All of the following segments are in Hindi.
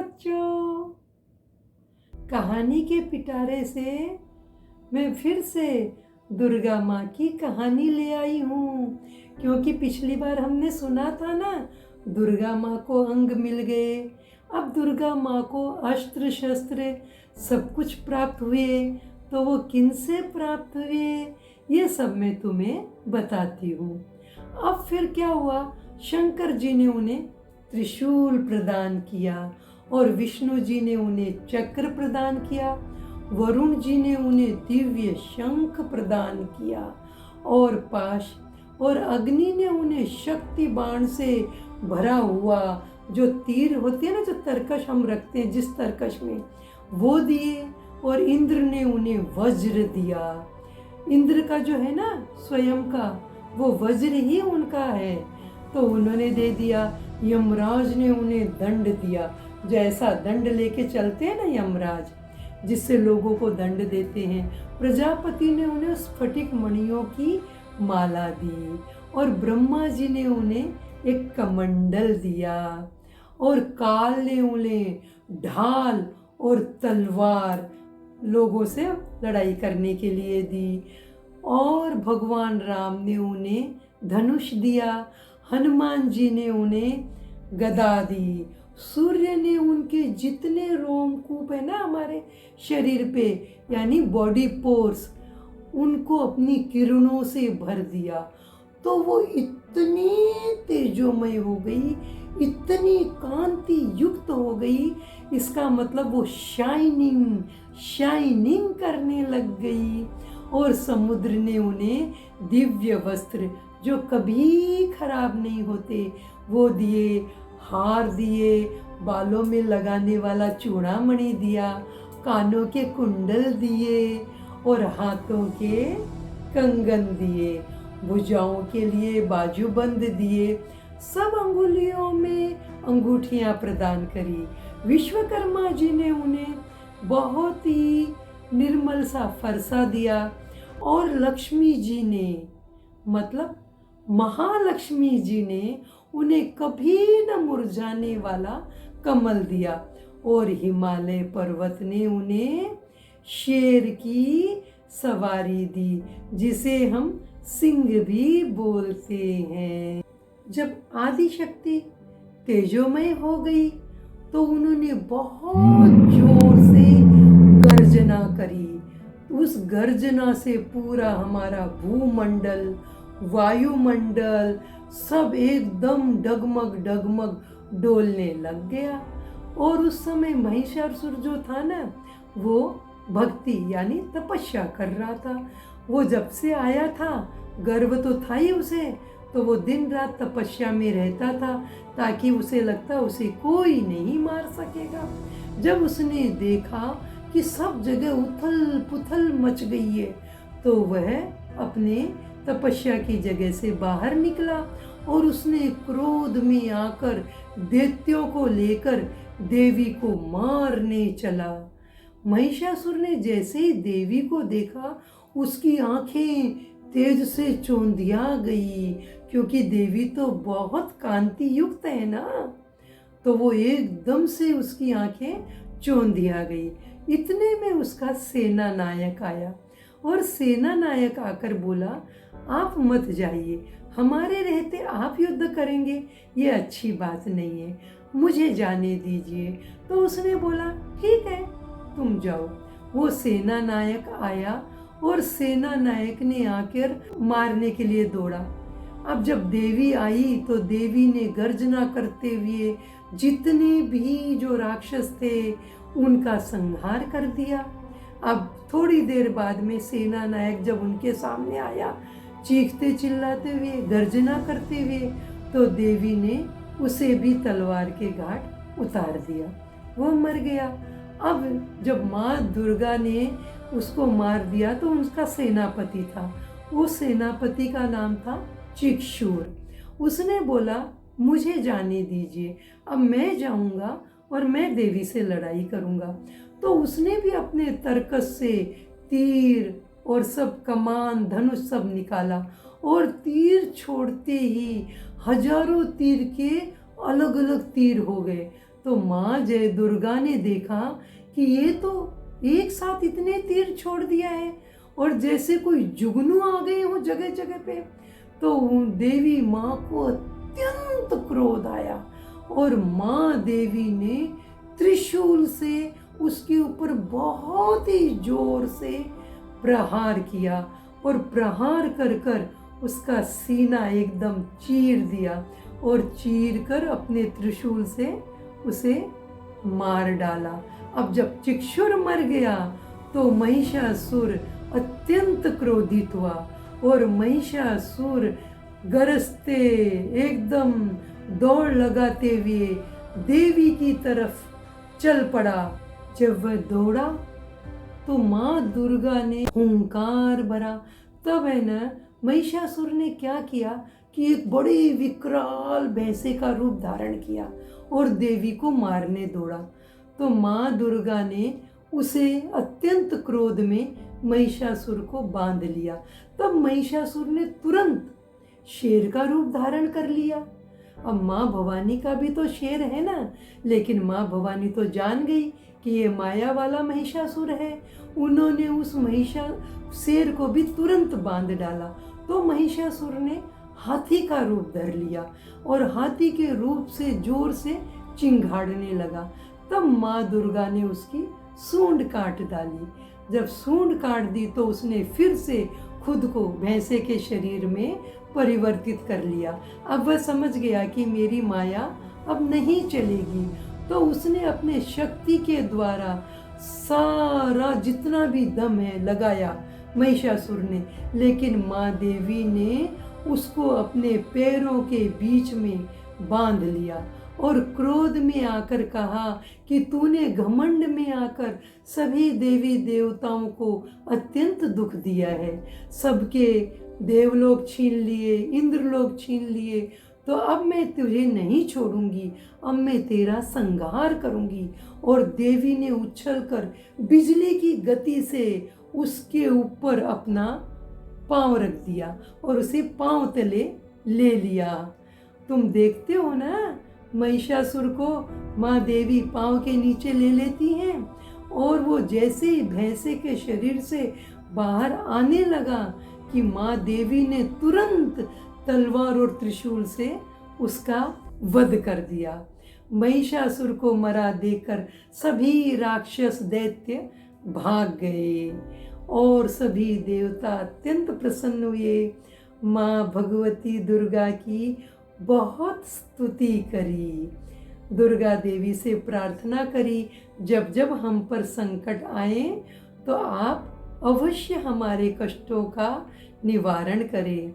बच्चों, कहानी के पिटारे से मैं फिर से दुर्गा माँ की कहानी ले आई हूँ। क्योंकि पिछली बार हमने सुना था ना, दुर्गा माँ को अंग मिल गए। अब दुर्गा माँ को अस्त्र शस्त्र सब कुछ प्राप्त हुए, तो वो किन से प्राप्त हुए ये सब मैं तुम्हें बताती हूँ। अब फिर क्या हुआ, शंकर जी ने उन्हें त्रिशूल प्रदान किया और विष्णु जी ने उन्हें चक्र प्रदान किया, वरुण जी ने उन्हें दिव्य शंख प्रदान किया और पाश, और अग्नि ने उन्हें शक्ति बाण से भरा हुआ जो तीर होती है ना, जो तरकश हम रखते हैं जिस तरकश में, वो दिए। और इंद्र ने उन्हें वज्र दिया। इंद्र का जो है ना स्वयं का, वो वज्र ही उनका है, तो उन्होंने दे दिया। यमराज ने उन्हें दंड दिया, जैसा दंड लेके चलते हैं ना यमराज, जिससे लोगों को दंड देते हैं। प्रजापति ने उन्हें स्फटिक मणियों की माला दी और ब्रह्मा जी ने उन्हें एक कमंडल दिया और काल ने उन्हें ढाल और तलवार लोगों से लड़ाई करने के लिए दी, और भगवान राम ने उन्हें धनुष दिया। हनुमान जी ने उन्हें गदा दी। सूर्य ने उनके जितने रोमकूप है ना हमारे शरीर पे, यानी बॉडी पोर्स, उनको अपनी किरणों से भर दिया, तो वो इतनी तेजोमय हो गई, इतनी कांति युक्त हो गई। इसका मतलब वो शाइनिंग करने लग गई। और समुद्र ने उन्हें दिव्य वस्त्र जो कभी खराब नहीं होते वो दिए, हार दिए, बालों में लगाने वाला चूड़ामणि दिया, कानों के कुंडल दिए और हाथों के कंगन दिए, भुजाओं के लिए बाजूबंद दिए, सब अंगुलियों में अंगूठियां प्रदान करी। विश्वकर्मा जी ने उन्हें बहुत ही निर्मल सा फरसा दिया, और लक्ष्मी जी ने, मतलब महालक्ष्मी जी ने उन्हें कभी न मुरझाने वाला कमल दिया, और हिमालय पर्वत ने उन्हें शेर की सवारी दी, जिसे हम सिंह भी बोलते हैं। जब आदि शक्ति तेजोमय हो गई तो उन्होंने बहुत जोर से गर्जना करी। उस गर्जना से पूरा हमारा भूमंडल, वायुमंडल सब एकदम डगमग डगमग डोलने लग गया। और उस समय महिषासुर जो था ना, वो भक्ति यानी तपस्या कर रहा था। वो जब से आया था, गर्व तो था ही उसे, तो वो दिन रात तपस्या में रहता था, ताकि उसे लगता उसे कोई नहीं मार सकेगा। जब उसने देखा कि सब जगह उथल पुथल मच गई है, तो वह अपने तपस्या की जगह से बाहर निकला और उसने क्रोध में आकर दैत्यों को लेकर देवी को मारने चला। महिषासुर ने जैसे ही देवी को देखा, उसकी आंखें तेज से चौंधिया गई, क्योंकि देवी तो बहुत कांति युक्त है ना, तो वो एकदम से उसकी आंखें चौंधिया गई। इतने में उसका सेना नायक आया, और सेना नायक आकर बोला, आप मत जाइए, हमारे रहते आप युद्ध करेंगे, ये अच्छी बात नहीं है, मुझे जाने दीजिए। तो उसने बोला, ठीक है तुम जाओ। वो सेना नायक आया और सेना नायक ने आकर मारने के लिए दौड़ा। अब जब देवी आई तो देवी ने गर्जना करते हुए जितने भी जो राक्षस थे उनका संहार कर दिया। अब थोड़ी देर बाद में सेना नायक जब उनके सामने आया, चीखते चिल्लाते हुए, गर्जना करते हुए, तो देवी ने उसे भी तलवार के घाट उतार दिया, वो मर गया। अब जब माँ दुर्गा ने उसको मार दिया तो उसका सेनापति था, उस सेनापति का नाम था चिक्षुर। उसने बोला, मुझे जाने दीजिए, अब मैं जाऊंगा और मैं देवी से लड़ाई करूंगा। तो उसने भी अपने तरकस से तीर और सब कमान धनुष सब निकाला, और तीर छोड़ते ही हजारों तीर के अलग अलग तीर हो गए। तो माँ जय दुर्गा ने देखा कि ये तो एक साथ इतने तीर छोड़ दिया है और जैसे कोई जुगनू आ गए हो जगह जगह पे। तो देवी माँ को अत्यंत क्रोध आया और माँ देवी ने त्रिशूल से उसके ऊपर बहुत ही जोर से प्रहार किया और प्रहार कर कर उसका सीना एकदम चीर दिया और चीर कर अपने त्रिशूल से उसे मार डाला। अब जब चिक्षुर मर गया तो महिषासुर अत्यंत क्रोधित हुआ और महिषासुर गरजते एकदम दौड़ लगाते हुए देवी की तरफ चल पड़ा। जब वह दौड़ा तो माँ दुर्गा ने हुंकार भरा। तब है ना महिषासुर ने क्या किया कि एक बड़ी विकराल भैंसे का रूप धारण किया और देवी को मारने दौड़ा। तो माँ दुर्गा ने उसे अत्यंत क्रोध में महिषासुर को बांध लिया। तब महिषासुर ने तुरंत शेर का रूप धारण कर लिया। अब माँ भवानी का भी तो शेर है ना, लेकिन माँ भवानी तो जान गई कि ये माया वाला महिषासुर है। उन्होंने उस शेर को भी तुरंत बांध डाला। तो महिषासुर ने हाथी का रूप धर लिया और हाथी के रूप से जोर से चिंघाड़ने लगा। तब माँ दुर्गा ने उसकी सूंड काट डाली। जब सूंड काट दी तो उसने फिर से खुद को भैंसे के शरीर में परिवर्तित कर लिया। अब वह समझ गया कि मेरी माया अब नहीं चलेगी, तो उसने अपने शक्ति के द्वारा सारा जितना भी दम है लगाया महिषासुर ने, लेकिन माँ देवी ने उसको अपने पैरों के बीच में बांध लिया और क्रोध में आकर कहा कि तूने घमंड में आकर सभी देवी देवताओं को अत्यंत दुख दिया है, सबके देवलोक छीन लिए, इंद्रलोक छीन लिए, तो अब मैं तुझे नहीं छोड़ूंगी, अब मैं तेरा संहार करूंगी। और देवी ने उछलकर बिजली की गति से उसके ऊपर अपना पांव रख दिया और उसे पांव तले ले लिया। तुम देखते हो ना, महिषासुर को माँ देवी पांव के नीचे ले लेती हैं और वो जैसे ही भैंसे के शरीर से बाहर आने लगा कि माँ देवी ने तुरंत तलवार और त्रिशूल से उसका वध कर दिया। महिषासुर को मरा देखकर सभी राक्षस दैत्य भाग गए और सभी देवता अत्यंत प्रसन्न हुए। माँ भगवती दुर्गा की बहुत स्तुति करी, दुर्गा देवी से प्रार्थना करी, जब जब हम पर संकट आए तो आप अवश्य हमारे कष्टों का निवारण करें।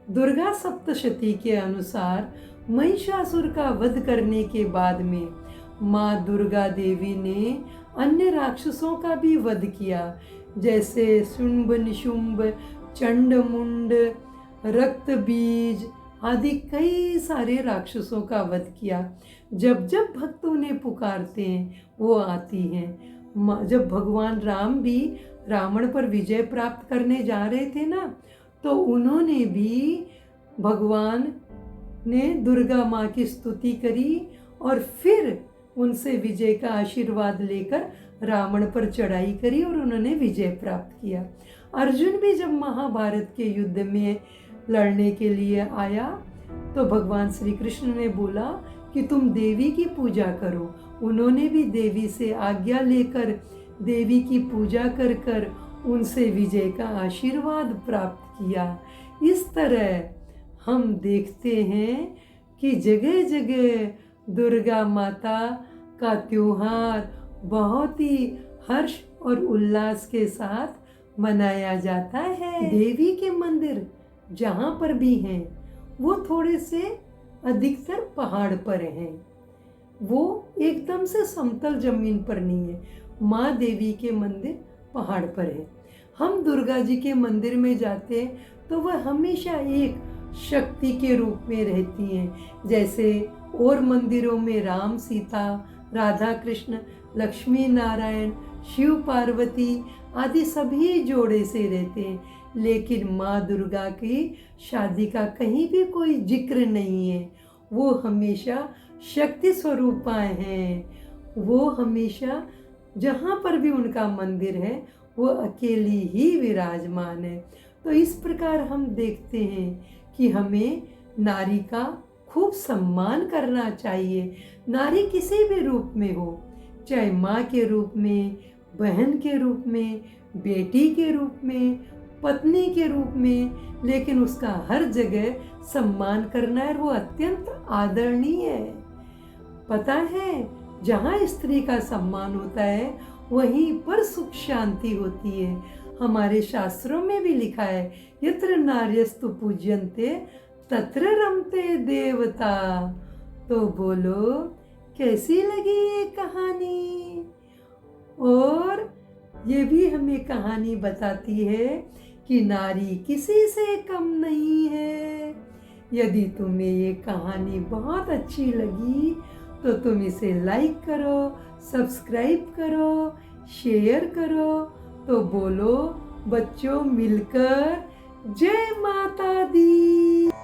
दुर्गा सप्तशती के अनुसार महिषासुर का वध करने के बाद में माँ दुर्गा देवी ने अन्य राक्षसों का भी वध किया, जैसे शुंभ निशुंभ, चंडमुंड, रक्तबीज आदि कई सारे राक्षसों का वध किया। जब जब भक्त उन्हें पुकारते हैं वो आती हैं। जब भगवान राम भी रावण पर विजय प्राप्त करने जा रहे थे ना, तो उन्होंने भी भगवान ने दुर्गा माँ की स्तुति करी और फिर उनसे विजय का आशीर्वाद लेकर रावण पर चढ़ाई करी और उन्होंने विजय प्राप्त किया। अर्जुन भी जब महाभारत के युद्ध में लड़ने के लिए आया तो भगवान श्री कृष्ण ने बोला कि तुम देवी की पूजा करो। उन्होंने भी देवी से आज्ञा लेकर देवी की पूजा कर कर उनसे विजय का आशीर्वाद प्राप्त किया। इस तरह हम देखते हैं कि जगह जगह दुर्गा माता का त्योहार बहुत ही हर्ष और उल्लास के साथ मनाया जाता है। देवी के मंदिर जहाँ पर भी हैं वो थोड़े से अधिकतर पहाड़ पर हैं, वो एकदम से समतल जमीन पर नहीं है। माँ देवी के मंदिर पहाड़ पर है। हम दुर्गा जी के मंदिर में जाते हैं तो वह हमेशा एक शक्ति के रूप में रहती हैं, जैसे और मंदिरों में राम सीता, राधा कृष्ण, लक्ष्मी नारायण, शिव पार्वती आदि सभी जोड़े से रहते हैं, लेकिन माँ दुर्गा की शादी का कहीं भी कोई जिक्र नहीं है। वो हमेशा शक्ति स्वरूपाएं हैं। वो हमेशा जहाँ पर भी उनका मंदिर है वो अकेली ही विराजमान है। तो इस प्रकार हम देखते हैं कि हमें नारी का खूब सम्मान करना चाहिए। नारी किसी भी रूप में हो, चाहे माँ के रूप में, बहन के रूप में, बेटी के रूप में, पत्नी के रूप में, लेकिन उसका हर जगह सम्मान करना है। वो अत्यंत आदरणीय है। पता है, जहाँ स्त्री का सम्मान होता है वहीं पर सुख शांति होती है। हमारे शास्त्रों में भी लिखा है, यत्र नार्यस्तु पूज्यन्ते तत्र रमते देवता। तो बोलो, कैसी लगी ये कहानी? और ये भी हमें कहानी बताती है कि नारी किसी से कम नहीं है। यदि तुम्हें ये कहानी बहुत अच्छी लगी तो तुम इसे लाइक करो, सब्सक्राइब करो, शेयर करो। तो बोलो बच्चों, मिलकर जय माता दी।